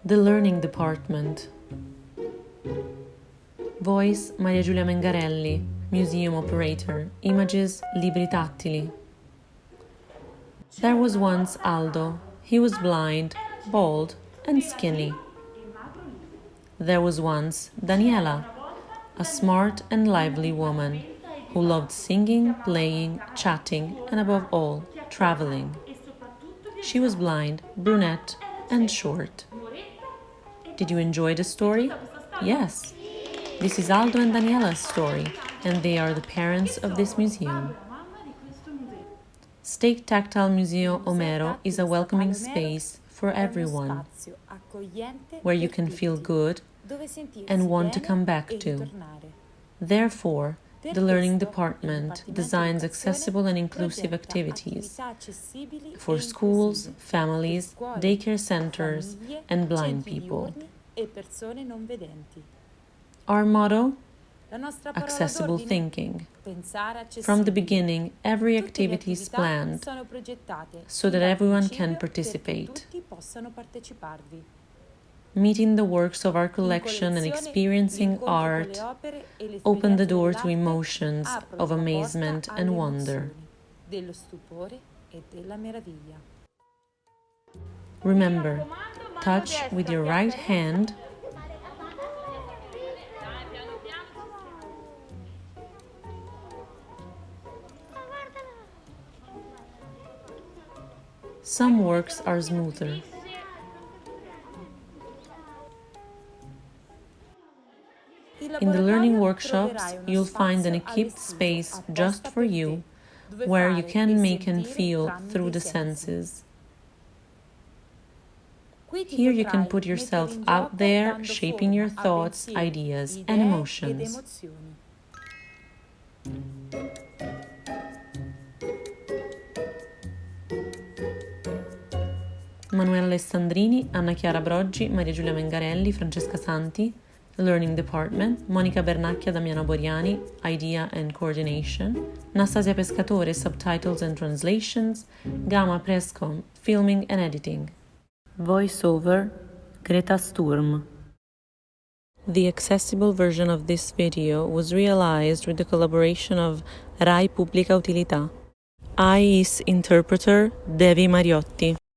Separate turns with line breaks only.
The Learning Department. Voice Maria Giulia Mengarelli, Museum Operator. Images Libri Tattili. There was once Aldo. He was blind, bald, and skinny. There was once Daniela, a smart and lively woman who loved singing, playing, chatting, and above all, traveling. She was blind, brunette, and short. Did you enjoy the story? Yes. This is Aldo and Daniela's story, and they are the parents of this museum. State Tactile Museo Omero is a welcoming space for everyone, where you can feel good and want to come back to. Therefore, the Learning Department designs accessible and inclusive activities for schools, families, daycare centers, and blind people. Our motto? Accessible thinking. From the beginning, every activity is planned so that everyone can participate. Meeting the works of our collection and experiencing art open the door to emotions of amazement and wonder. Remember, touch with your right hand Some works are smoother. In the learning workshops, you'll find an equipped space just for you, where you can make and feel through the senses. Here you can put yourself out there, shaping your thoughts, ideas, and emotions. Manuela Alessandrini, Anna Chiara Broggi, Maria Giulia Mengarelli, Francesca Santi, Learning Department, Monica Bernacchia, Damiano Boriani, Idea and Coordination, Nastasia Pescatore, Subtitles and Translations, Gama Prescom, Filming and Editing. Voiceover, Greta Sturm. The accessible version of this video was realized with the collaboration of Rai Pubblica Utilità. IIS interpreter Devi Mariotti.